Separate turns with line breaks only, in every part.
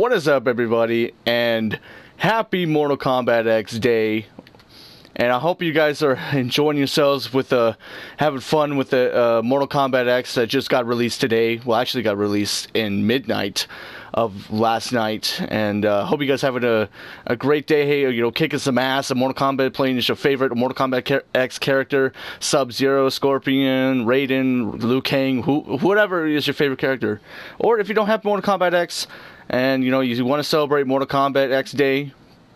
What is up, everybody, and happy Mortal Kombat X Day. And I hope you guys are enjoying yourselves with having fun with the Mortal Kombat X that just got released today. Well, actually got released in midnight of last night. And hope you guys having a great day. Hey, you know, kicking some ass at Mortal Kombat, playing your favorite Mortal Kombat X character, Sub-Zero, Scorpion, Raiden, Liu Kang, whatever is your favorite character. Or if you don't have Mortal Kombat X and you know you want to celebrate Mortal Kombat X Day,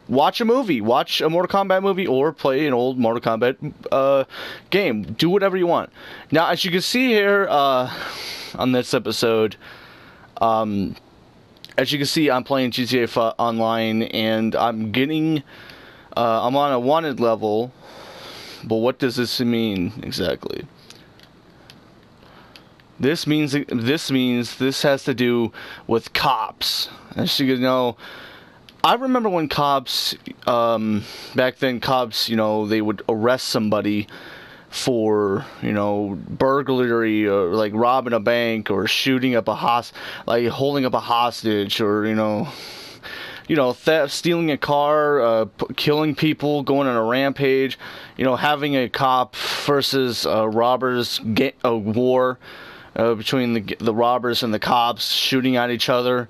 watch a movie. Watch a Mortal Kombat movie or play an old Mortal Kombat game. Do whatever you want. Now, as you can see here on this episode, as you can see, I'm playing GTA Online, and I'm getting... I'm on a wanted level. But what does this mean exactly? This means this has to do with cops. As you know... I remember when cops, back then cops, you know, they would arrest somebody for, you know, burglary or like robbing a bank or shooting up like holding up a hostage or, you know, theft, stealing a car, killing people, going on a rampage, you know, having a cop versus robbers, a war between the robbers and the cops shooting at each other.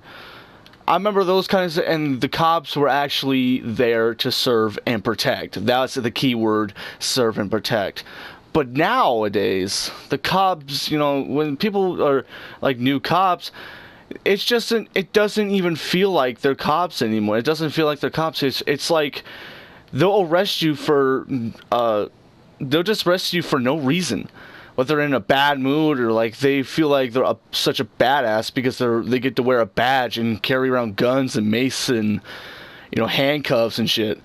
I remember those kinds of, and the cops were actually there to serve and protect. That's the key word, serve and protect. But nowadays, the cops, you know, when people are like new cops, it doesn't even feel like they're cops anymore. It doesn't feel like they're cops. It's like they'll arrest you for, they'll just arrest you for no reason. Whether they're in a bad mood or like they feel like they're such a badass because they get to wear a badge and carry around guns and mace and, you know, handcuffs and shit.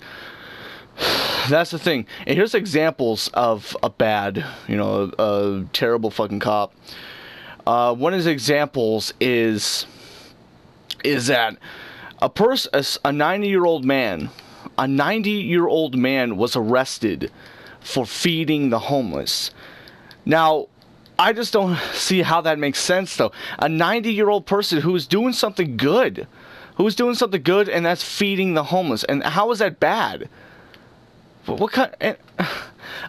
That's the thing. And here's examples of a bad, you know, a terrible fucking cop. One of the examples is that a 90-year-old man, was arrested for feeding the homeless. Now, I just don't see how that makes sense, though. A 90-year-old person who is doing something good. And that's feeding the homeless. And how is that bad? What kind...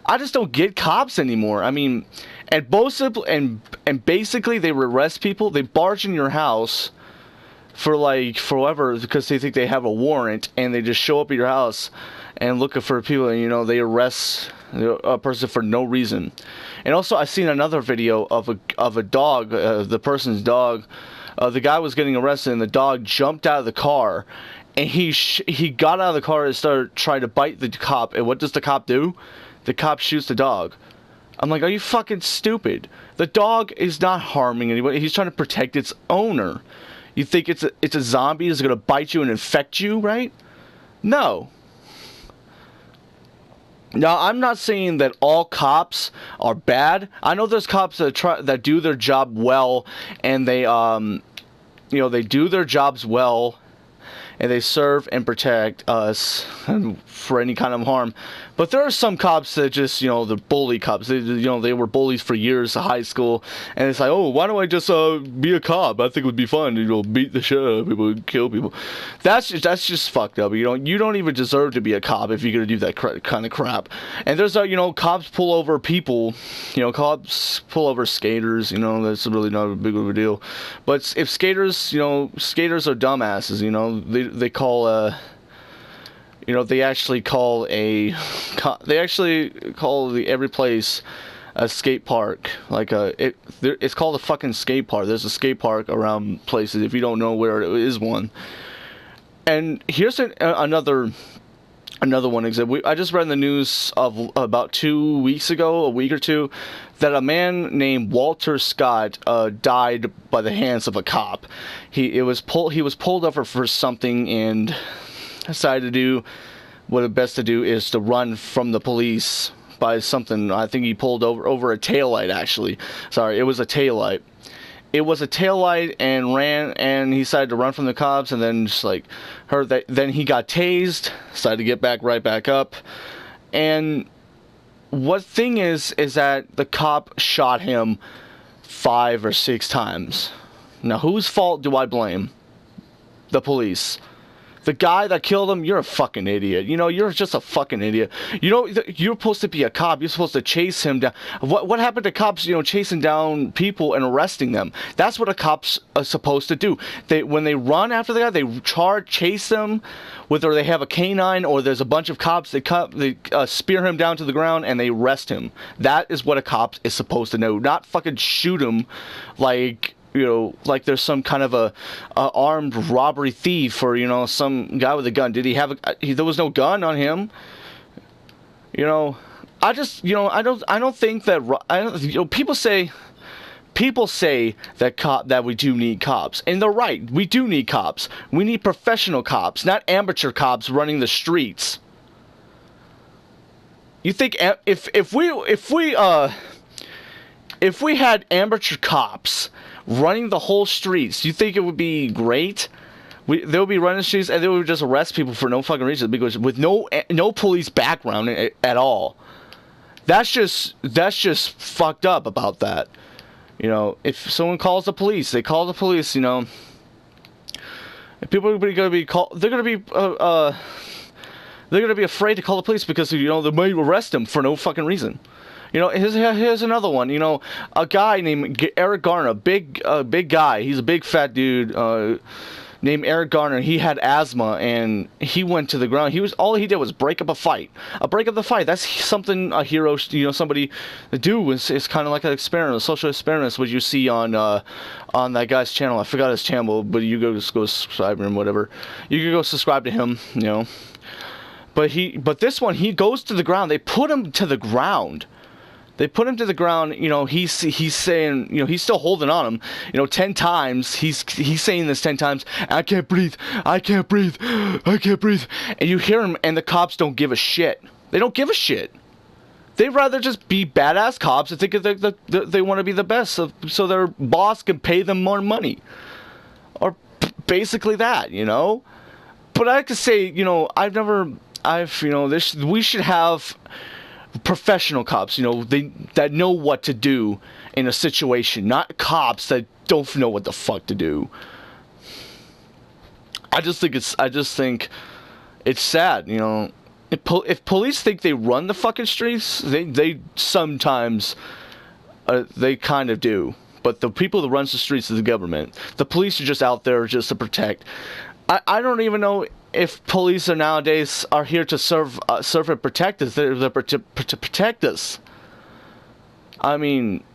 I just don't get cops anymore. I mean, and basically they arrest people. They barge in your house for forever because they think they have a warrant. And they just show up at your house and looking for people. And, you know, they arrest a person for no reason. And also, I've seen another video of a dog, the person's dog. The guy was getting arrested, and the dog jumped out of the car, and he got out of the car and started trying to bite the cop. And what does the cop do? The cop shoots the dog. I'm like, are you fucking stupid? The dog is not harming anybody. He's trying to protect its owner. You think it's a zombie that's gonna bite you and infect you, right? No. Now, I'm not saying that all cops are bad. I know there's cops that do their job well, and they, you know, they do their jobs well, and they serve and protect us for any kind of harm. But there are some cops that just, you know, the bully cops. They were bullies for years in high school, and it's like, oh, why don't I just be a cop? I think it would be fun, you know, beat the shit out of people, kill people. That's just fucked up. You don't even deserve to be a cop if you're gonna do that kind of crap. And there's you know, cops pull over people, you know, cops pull over skaters. You know, that's really not a big of a deal. But if skaters, you know, skaters are dumbasses. You know, they call you know, they actually call every place a skate park. Like it's called a fucking skate park. There's a skate park around places if you don't know where it is one. And here's another one example. I just read in the news of about 2 weeks ago, a week or two, that a man named Walter Scott died by the hands of a cop. He was pulled over for something and decided to do what the best to do is to run from the police by something. I think he pulled over a taillight, actually. Sorry, it was a taillight. It was a taillight and ran, and he decided to run from the cops, and then just like heard that. Then he got tased, decided to get right back up. And what thing is that the cop shot him 5 or 6 times. Now, whose fault do I blame? the police. The guy that killed him, you're a fucking idiot. You know, you're just a fucking idiot. You know, you're supposed to be a cop. You're supposed to chase him down. What happened to cops, you know, chasing down people and arresting them? That's what a cop's supposed to do. When they run after the guy, they chase them, whether they have a canine or there's a bunch of cops, they spear him down to the ground and they arrest him. That is what a cop is supposed to know. Not fucking shoot him like... You know, like there's some kind of a armed robbery thief or, you know, some guy with a gun. Did he have there was no gun on him? You know, I don't think that, you know, people say that we do need cops, and they're right. We do need cops. We need professional cops, not amateur cops running the streets. You think if we had amateur cops running the whole streets, you think it would be great? They would be running the streets and they would just arrest people for no fucking reason, because with no police background at all. That's just fucked up about that. You know, if someone calls the police, they call the police. You know, if people are gonna be called, they're gonna be afraid to call the police because, you know, they might arrest them for no fucking reason. You know, here's another one. You know, a guy named Eric Garner, big guy. He's a big fat dude named Eric Garner. He had asthma and he went to the ground. All he did was break up a fight. Break up the fight. That's something a hero, you know, somebody to do. It's kind of like an experiment, a social experiment, what you see on that guy's channel. I forgot his channel, but you go subscribe to him, whatever. You can go subscribe to him. You know, but this one, he goes to the ground. They put him to the ground. They put him to the ground. You know, he's saying, you know, he's still holding on him. You know, 10 times. He's saying this 10 times. I can't breathe. I can't breathe. I can't breathe. And you hear him, and the cops don't give a shit. They don't give a shit. They'd rather just be badass cops and think they want to be the best, so their boss can pay them more money, or basically that. You know. But I could say, you know, we should have professional cops, you know, that know what to do in a situation, not cops that don't know what the fuck to do. I just think it's sad, you know. If police think they run the fucking streets, they sometimes they kind of do. But the people that runs the streets is the government. The police are just out there just to protect. I don't even know if police nowadays are here to serve and protect us. They're to protect us. I mean,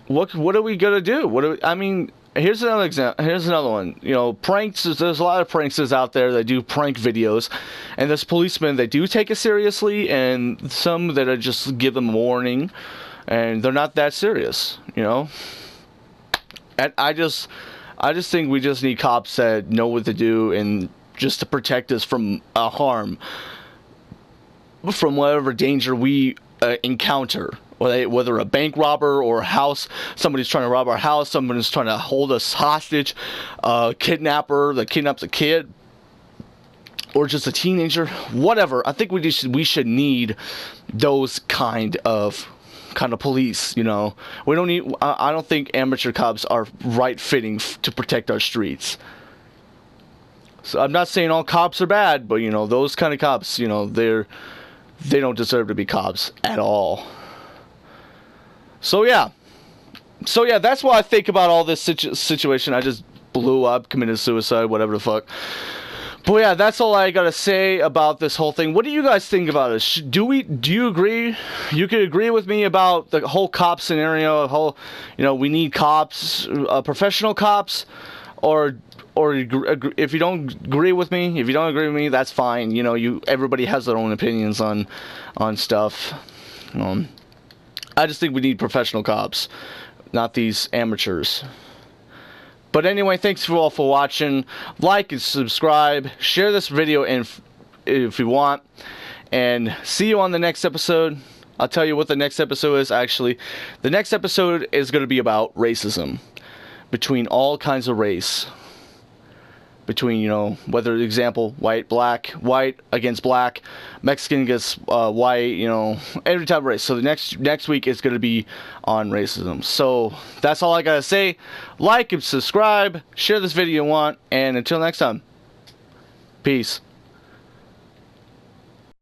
what are we gonna do? I mean, here's another example. Here's another one. You know, pranks. There's a lot of pranksters out there that do prank videos, and there's policemen that do take it seriously, and some that are just give them a warning, and they're not that serious. You know, and I just think we just need cops that know what to do and just to protect us from harm, from whatever danger we encounter. Whether a bank robber or a house, somebody's trying to rob our house, someone's trying to hold us hostage, a kidnapper that kidnaps a kid, or just a teenager, whatever. I think we should need those kind of police, you know. We don't need. I don't think amateur cops are right fitting to protect our streets. So I'm not saying all cops are bad, but you know, those kind of cops, you know, they don't deserve to be cops at all. So yeah, that's what I think about all this situation. I just blew up, committed suicide, whatever the fuck. But yeah, that's all I gotta say about this whole thing. What do you guys think about it? Do you agree? You could agree with me about the whole cop scenario. You know, we need cops, professional cops, or if you don't agree with me, that's fine. You know, everybody has their own opinions on stuff. I just think we need professional cops, not these amateurs. But anyway, thanks for all for watching. Like and subscribe. Share this video if you want. And see you on the next episode. I'll tell you what the next episode is, actually. The next episode is going to be about racism between all kinds of race. between, you know, whether, example, white against black, Mexican against white, you know, every type of race. So the next week is going to be on racism. So that's all I gotta say. Like and subscribe, share this video if you want, and until next time, peace.